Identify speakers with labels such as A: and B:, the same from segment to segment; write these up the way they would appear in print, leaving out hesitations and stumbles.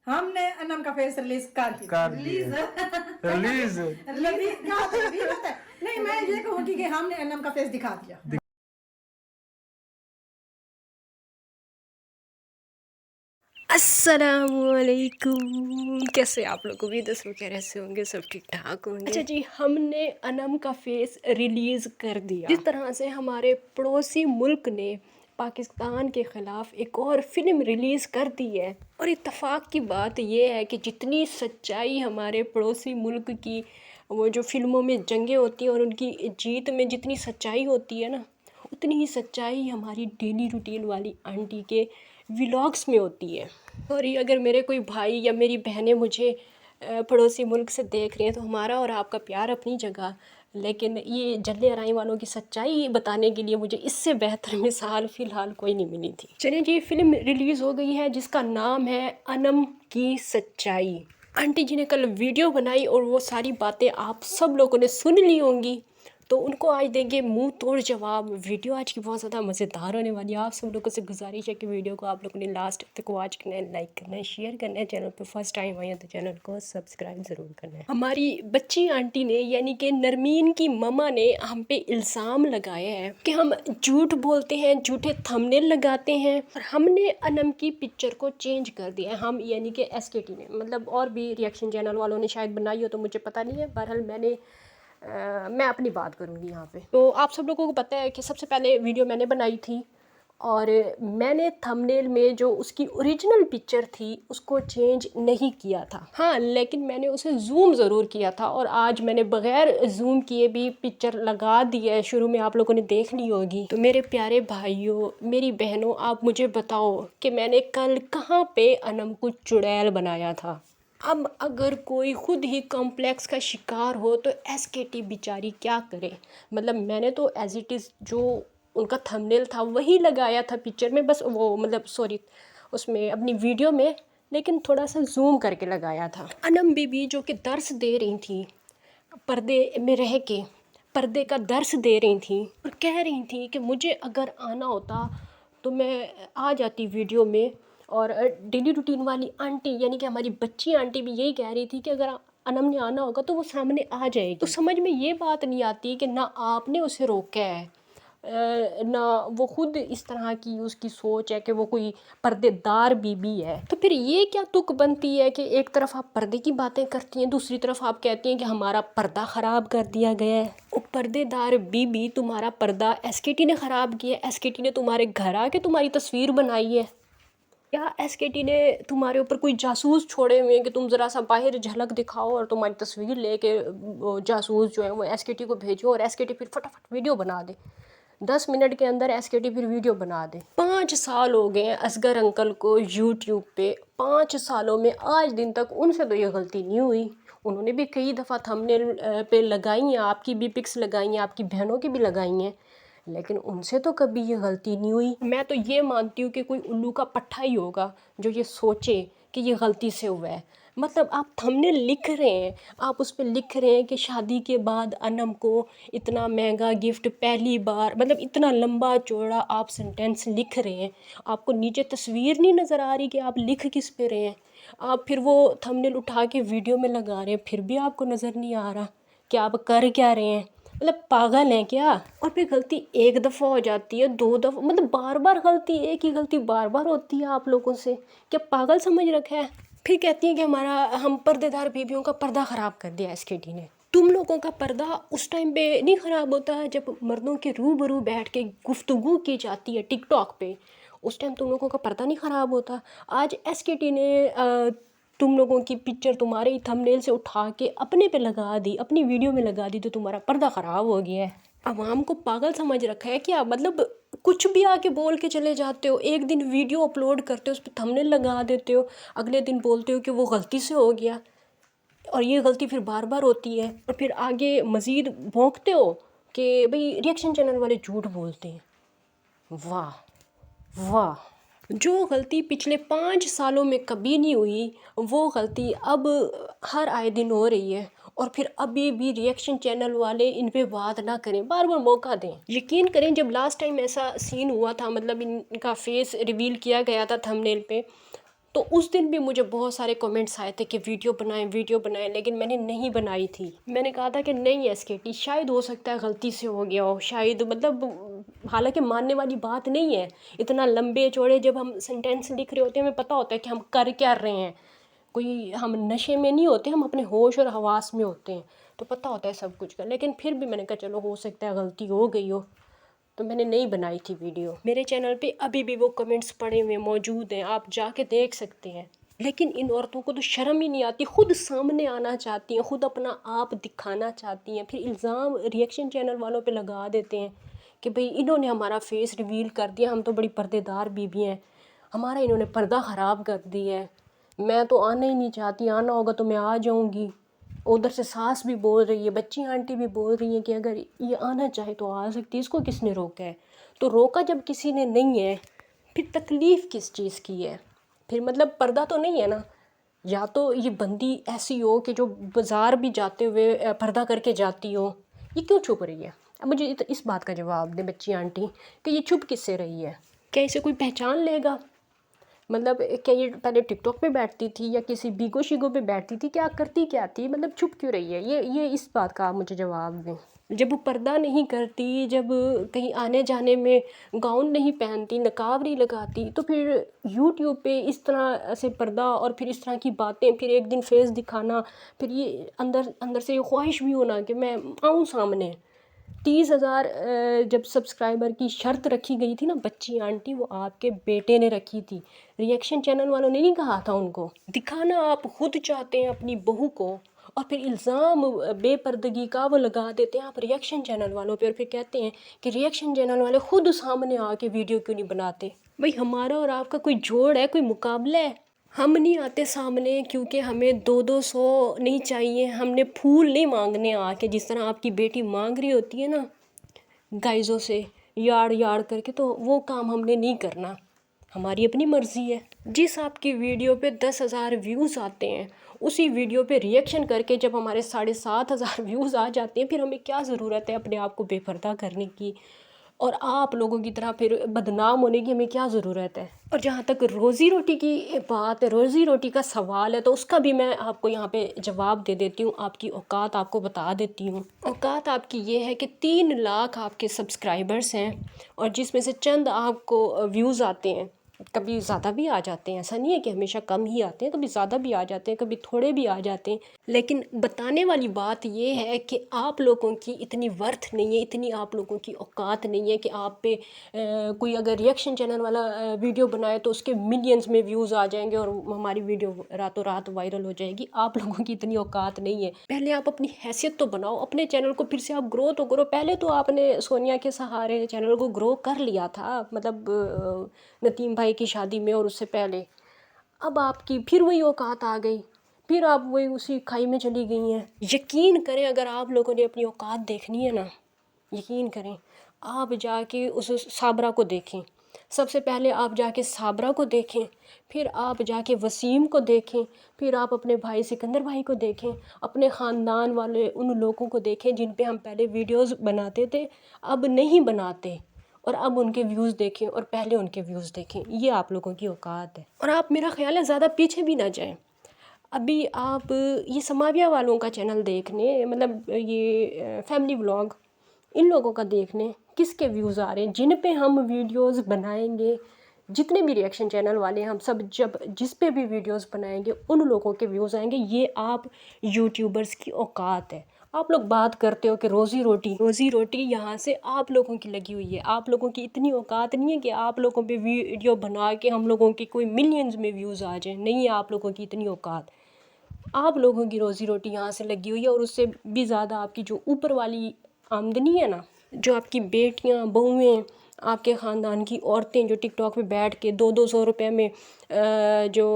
A: ہم نے انم کا فیس ریلیز کر دیا
B: ریلیز
A: نہیں میں یہ کہوں گی کہ ہم نے انم کا فیس دکھا دیا.
C: السلام علیکم، کیسے آپ لوگ؟ امید ہے سب کہہ سے ہوں گے، سب ٹھیک ٹھاک ہوں گے. اچھا جی، ہم نے انم کا فیس ریلیز کر دیا. جس طرح سے ہمارے پڑوسی ملک نے پاکستان کے خلاف ایک اور فلم ریلیز کر دی ہے، اور اتفاق کی بات یہ ہے کہ جتنی سچائی ہمارے پڑوسی ملک کی وہ جو فلموں میں جنگیں ہوتی ہیں اور ان کی جیت میں جتنی سچائی ہوتی ہے نا، اتنی ہی سچائی ہماری ڈیلی روٹین والی آنٹی کے ولاگس میں ہوتی ہے. اور یہ اگر میرے کوئی بھائی یا میری بہنیں مجھے پڑوسی ملک سے دیکھ رہے ہیں تو ہمارا اور آپ کا پیار اپنی جگہ، لیکن یہ جلے ارائی والوں کی سچائی بتانے کے لیے مجھے اس سے بہتر مثال فی الحال کوئی نہیں ملی تھی. چلیں جی، فلم ریلیز ہو گئی ہے جس کا نام ہے انم کی سچائی. آنٹی جی نے کل ویڈیو بنائی اور وہ ساری باتیں آپ سب لوگوں نے سن لی ہوں گی، تو ان کو آج دیں گے منہ توڑ جواب. ویڈیو آج کی بہت زیادہ مزیدار ہونے والی ہے. آپ سب لوگوں سے گزارش ہے کہ ویڈیو کو آپ لوگوں نے لاسٹ تک واچ کرنا ہے، لائک کرنا ہے، شیئر کرنا ہے. چینل پہ فرسٹ ٹائم آئے ہیں تو چینل کو سبسکرائب ضرور کرنا ہے. ہماری بچی آنٹی نے یعنی کہ نرمین کی مما نے ہم پہ الزام لگایا ہے کہ ہم جھوٹ بولتے ہیں، جھوٹے تھمبنیل لگاتے ہیں، اور ہم نے انم کی پکچر کو چینج کر دیا ہے. ہم یعنی کہ SKT نے، مطلب اور بھی ریئیکشن چینل والوں نے شاید بنائی ہو تو مجھے پتہ نہیں ہے. بہرحال میں اپنی بات کروں گی یہاں پہ. تو آپ سب لوگوں کو پتہ ہے کہ سب سے پہلے ویڈیو میں نے بنائی تھی، اور میں نے تھمبنیل میں جو اس کی اوریجنل پکچر تھی اس کو چینج نہیں کیا تھا. ہاں، لیکن میں نے اسے زوم ضرور کیا تھا، اور آج میں نے بغیر زوم کیے بھی پکچر لگا دی ہے. شروع میں آپ لوگوں نے دیکھ لی ہوگی. تو میرے پیارے بھائیوں، میری بہنوں، آپ مجھے بتاؤ کہ میں نے کل کہاں پہ انم کو چڑیل بنایا تھا. اب اگر کوئی خود ہی کمپلیکس کا شکار ہو تو SKT بیچاری کیا کرے. مطلب میں نے تو ایز اٹ از جو ان کا تھمبنیل تھا وہی لگایا تھا پکچر میں، بس وہ مطلب سوری اس میں اپنی ویڈیو میں، لیکن تھوڑا سا زوم کر کے لگایا تھا. انم بی بی جو کہ درس دے رہی تھیں، پردے میں رہ کے پردے کا درس دے رہی تھیں، اور کہہ رہی تھیں کہ مجھے اگر آنا ہوتا تو میں آ جاتی ویڈیو میں. اور ڈیلی روٹین والی آنٹی یعنی کہ ہماری بچی آنٹی بھی یہی کہہ رہی تھی کہ اگر انم نے آنا ہوگا تو وہ سامنے آ جائے گی. تو سمجھ میں یہ بات نہیں آتی کہ نہ آپ نے اسے روکا ہے، نہ وہ خود اس طرح کی اس کی سوچ ہے کہ وہ کوئی پردے دار بی بی ہے. تو پھر یہ کیا تک بنتی ہے کہ ایک طرف آپ پردے کی باتیں کرتی ہیں، دوسری طرف آپ کہتی ہیں کہ ہمارا پردہ خراب کر دیا گیا ہے. وہ پردے دار بی بی تمہارا پردہ SKT نے خراب کیا ہے. SKT نے تمہارے گھر آ کے تمہاری تصویر بنائی ہے، یا SKT نے تمہارے اوپر کوئی جاسوس چھوڑے ہوئے ہیں کہ تم ذرا سا باہر جھلک دکھاؤ اور تمہاری تصویر لے کے جاسوس جو ہے وہ SKT کو بھیجو، اور SKT پھر فٹافٹ ویڈیو بنا دے. 10 منٹ کے اندر SKT پھر ویڈیو بنا دے. 5 سال ہو گئے ہیں اصغر انکل کو YouTube پہ. 5 سالوں میں آج دن تک ان سے تو یہ غلطی نہیں ہوئی. انہوں نے بھی کئی دفعہ تھمبنیل پہ لگائی ہیں، آپ کی بھی پکس لگائی ہیں، آپ کی بہنوں کی بھی لگائی ہیں، لیکن ان سے تو کبھی یہ غلطی نہیں ہوئی. میں تو یہ مانتی ہوں کہ کوئی الو کا پٹھا ہی ہوگا جو یہ سوچے کہ یہ غلطی سے ہوا ہے. مطلب آپ تھمبنیل لکھ رہے ہیں، آپ اس پہ لکھ رہے ہیں کہ شادی کے بعد انم کو اتنا مہنگا گفٹ پہلی بار، مطلب اتنا لمبا چوڑا آپ سینٹینس لکھ رہے ہیں، آپ کو نیچے تصویر نہیں نظر آ رہی کہ آپ لکھ کس پہ رہے ہیں. آپ پھر وہ تھمبنیل اٹھا کے ویڈیو میں لگا رہے ہیں، پھر بھی آپ کو نظر نہیں آ رہا کہ آپ کر کیا رہے ہیں. مطلب پاگل ہیں کیا؟ اور پھر غلطی ایک دفعہ ہو جاتی ہے، 2 دفعہ، مطلب بار بار غلطی، ایک ہی غلطی بار بار ہوتی ہے آپ لوگوں سے. کیا پاگل سمجھ رکھا ہے؟ پھر کہتی ہیں کہ ہم پردے دار بیویوں کا پردہ خراب کر دیا SKT نے. تم لوگوں کا پردہ اس ٹائم پہ نہیں خراب ہوتا جب مردوں کے روبرو بیٹھ کے گفتگو کی جاتی ہے ٹک ٹاک پہ، اس ٹائم تم لوگوں کا پردہ نہیں خراب ہوتا. آج SKT نے تم لوگوں کی پکچر تمہارے ہی تھمبنیل سے اٹھا کے اپنے پہ لگا دی، اپنی ویڈیو میں لگا دی، تو تمہارا پردہ خراب ہو گیا ہے. عوام کو پاگل سمجھ رکھا ہے کیا؟ مطلب کچھ بھی آ کے بول کے چلے جاتے ہو. ایک دن ویڈیو اپلوڈ کرتے ہو، اس پہ تھمبنیل لگا دیتے ہو، اگلے دن بولتے ہو کہ وہ غلطی سے ہو گیا، اور یہ غلطی پھر بار بار ہوتی ہے. اور پھر آگے مزید بھونکتے ہو کہ بھئی ریئیکشن چینل والے جھوٹ بولتے ہیں. واہ واہ! جو غلطی پچھلے 5 سالوں میں کبھی نہیں ہوئی وہ غلطی اب ہر آئے دن ہو رہی ہے. اور پھر ابھی بھی ریئیکشن چینل والے ان پہ بات نہ کریں، بار بار موقع دیں. یقین کریں جب لاسٹ ٹائم ایسا سین ہوا تھا، مطلب ان کا فیس ریویل کیا گیا تھا تھمبنیل پہ، تو اس دن بھی مجھے بہت سارے کمنٹس آئے تھے کہ ویڈیو بنائیں، لیکن میں نے نہیں بنائی تھی. میں نے کہا تھا کہ نہیں SKT، شاید ہو سکتا ہے غلطی سے ہو گیا ہو، شاید مطلب حالانکہ ماننے والی بات نہیں ہے. اتنا لمبے چوڑے جب ہم سینٹینس لکھ رہے ہوتے ہیں ہمیں پتہ ہوتا ہے کہ ہم کر کیا رہے ہیں. کوئی ہم نشے میں نہیں ہوتے، ہم اپنے ہوش اور حواس میں ہوتے ہیں، تو پتہ ہوتا ہے سب کچھ کا. لیکن پھر بھی میں نے کہا چلو ہو سکتا ہے غلطی ہو گئی ہو، تو میں نے نہیں بنائی تھی ویڈیو. میرے چینل پہ ابھی بھی وہ کمنٹس پڑے ہوئے موجود ہیں، آپ جا کے دیکھ سکتے ہیں. لیکن ان عورتوں کو تو شرم ہی نہیں آتی، خود سامنے آنا چاہتی ہیں، خود اپنا آپ دکھانا چاہتی ہیں، پھر الزام ریئیکشن چینل والوں پہ لگا دیتے ہیں کہ بھئی انہوں نے ہمارا فیس ریویل کر دیا، ہم تو بڑی پردے دار بیوی ہیں، ہمارا انہوں نے پردہ خراب کر دی ہے، میں تو آنا ہی نہیں چاہتی، آنا ہوگا تو میں آ جاؤں گی. ادھر سے ساس بھی بول رہی ہے، بچی آنٹی بھی بول رہی ہیں کہ اگر یہ آنا چاہے تو آ سکتی ہے، اس کو کس نے روکا ہے؟ تو روکا جب کسی نے نہیں ہے پھر تکلیف کس چیز کی ہے؟ پھر مطلب پردہ تو نہیں ہے نا. یا تو یہ بندی ایسی ہو کہ جو بازار بھی جاتے ہوئے پردہ کر کے جاتی ہو، یہ کیوں چھپ رہی ہے؟ اب مجھے اس بات کا جواب دیں بچی آنٹی کہ یہ چھپ کس سے رہی ہے؟ کیا اسے کوئی پہچان لے گا؟ مطلب کیا یہ پہلے ٹک ٹاک پہ بیٹھتی تھی یا کسی بیگو شیگو پہ بیٹھتی تھی، کیا کرتی کیا تھی؟ مطلب چھپ کیوں رہی ہے؟ یہ اس بات کا آپ مجھے جواب دیں. جب وہ پردہ نہیں کرتی، جب کہیں آنے جانے میں گاؤن نہیں پہنتی، نقاب نہیں لگاتی، تو پھر یوٹیوب پہ اس طرح سے پردہ اور پھر اس طرح کی باتیں، پھر ایک دن فیس دکھانا، پھر یہ اندر سے یہ خواہش بھی ہونا کہ میں آؤں سامنے. 30,000 جب سبسکرائبر کی شرط رکھی گئی تھی نا بچی آنٹی، وہ آپ کے بیٹے نے رکھی تھی، ریئیکشن چینل والوں نے نہیں کہا تھا ان کو. دکھانا آپ خود چاہتے ہیں اپنی بہو کو، اور پھر الزام بے پردگی کا وہ لگا دیتے ہیں آپ ریئیکشن چینل والوں پہ، اور پھر کہتے ہیں کہ ریئیکشن چینل والے خود سامنے آ کے ویڈیو کیوں نہیں بناتے. بھئی ہمارا اور آپ کا کوئی جوڑ ہے، کوئی مقابلہ ہے؟ ہم نہیں آتے سامنے کیونکہ ہمیں 200 نہیں چاہیے، ہم نے پھول نہیں مانگنے آ کے جس طرح آپ کی بیٹی مانگ رہی ہوتی ہے نا گائزوں سے یاڑ کر کے، تو وہ کام ہم نے نہیں کرنا، ہماری اپنی مرضی ہے. جس آپ کی ویڈیو پہ 10,000 ویوز آتے ہیں، اسی ویڈیو پہ ریئیکشن کر کے جب ہمارے 7,500 ویوز آ جاتے ہیں، پھر ہمیں کیا ضرورت ہے اپنے آپ کو بے پردہ کرنے کی، اور آپ لوگوں کی طرح پھر بدنام ہونے کی ہمیں کیا ضرورت ہے؟ اور جہاں تک روزی روٹی کی بات ہے، روزی روٹی کا سوال ہے، تو اس کا بھی میں آپ کو یہاں پہ جواب دے دیتی ہوں، آپ کی اوقات آپ کو بتا دیتی ہوں. اوقات آپ کی یہ ہے کہ 3 لاکھ آپ کے سبسکرائبرس ہیں، اور جس میں سے چند آپ کو ویوز آتے ہیں، کبھی زیادہ بھی آ جاتے ہیں، ایسا نہیں ہے کہ ہمیشہ کم ہی آتے ہیں، کبھی زیادہ بھی آ جاتے ہیں، کبھی تھوڑے بھی آ جاتے ہیں. لیکن بتانے والی بات یہ ہے کہ آپ لوگوں کی اتنی ورتھ نہیں ہے، اتنی آپ لوگوں کی اوقات نہیں ہے کہ آپ پہ کوئی اگر ریئیکشن چینل والا ویڈیو بنائے تو اس کے ملینز میں ویوز آ جائیں گے اور ہماری ویڈیو راتوں رات وائرل ہو جائے گی. آپ لوگوں کی اتنی اوقات نہیں ہے. پہلے آپ اپنی حیثیت تو بناؤ، اپنے چینل کو پھر سے آپ گرو تو کرو. پہلے تو آپ نے سونیا کے سہارے چینل کو گرو کر لیا تھا، مطلب نتیم بھائی کی شادی میں اور اس سے پہلے. اب آپ کی پھر وہی اوقات آ گئی، پھر آپ وہی اسی کھائی میں چلی گئی ہیں. یقین کریں اگر آپ لوگوں نے اپنی اوقات دیکھنی ہے نا، یقین کریں آپ جا کے اس صابرہ کو دیکھیں. سب سے پہلے آپ جا کے صابرہ کو دیکھیں، پھر آپ جا کے وسیم کو دیکھیں، پھر آپ اپنے بھائی سکندر بھائی کو دیکھیں، اپنے خاندان والے ان لوگوں کو دیکھیں جن پہ ہم پہلے ویڈیوز بناتے تھے اب نہیں بناتے، اور اب ان کے ویوز دیکھیں اور پہلے ان کے ویوز دیکھیں. یہ آپ لوگوں کی اوقات ہے. اور آپ میرا خیال ہے زیادہ پیچھے بھی نہ جائیں. ابھی آپ یہ سماویہ والوں کا چینل دیکھنے، مطلب یہ فیملی ولاگ، ان لوگوں کا دیکھنے کس کے ویوز آ رہے ہیں. جن پہ ہم ویڈیوز بنائیں گے، جتنے بھی ریئیکشن چینل والے ہم سب جب جس پہ بھی ویڈیوز بنائیں گے ان لوگوں کے ویوز آئیں گے. یہ آپ یوٹیوبرز کی اوقات ہے. آپ لوگ بات کرتے ہو کہ روزی روٹی یہاں سے آپ لوگوں کی لگی ہوئی ہے. آپ لوگوں کی اتنی اوقات نہیں ہے کہ آپ لوگوں پہ ویڈیو بنا کے ہم لوگوں کی کوئی ملینز میں ویوز آ جائیں. نہیں ہے آپ لوگوں کی اتنی اوقات. آپ لوگوں کی روزی روٹی یہاں سے لگی ہوئی ہے، اور اس سے بھی زیادہ آپ کی جو اوپر والی آمدنی ہے نا، جو آپ کی بیٹیاں بہویں، آپ کے خاندان کی عورتیں جو ٹک ٹاک پہ بیٹھ کے 200 روپے میں جو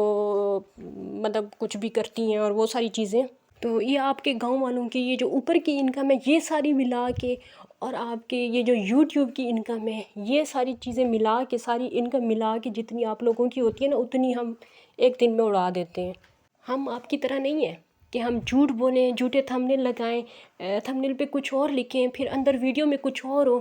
C: مطلب کچھ بھی کرتی ہیں اور وہ ساری چیزیں، تو یہ آپ کے گاؤں والوں کی یہ جو اوپر کی انکم ہے، یہ ساری ملا کے، اور آپ کے یہ جو یوٹیوب کی انکم ہے، یہ ساری چیزیں ملا کے، ساری انکم ملا کے جتنی آپ لوگوں کی ہوتی ہے نا، اتنی ہم ایک دن میں اڑا دیتے ہیں. ہم آپ کی طرح نہیں ہیں کہ ہم جھوٹ بولیں، جھوٹے تھمبنیل لگائیں، تھمبنیل پہ کچھ اور لکھیں، پھر اندر ویڈیو میں کچھ اور ہو.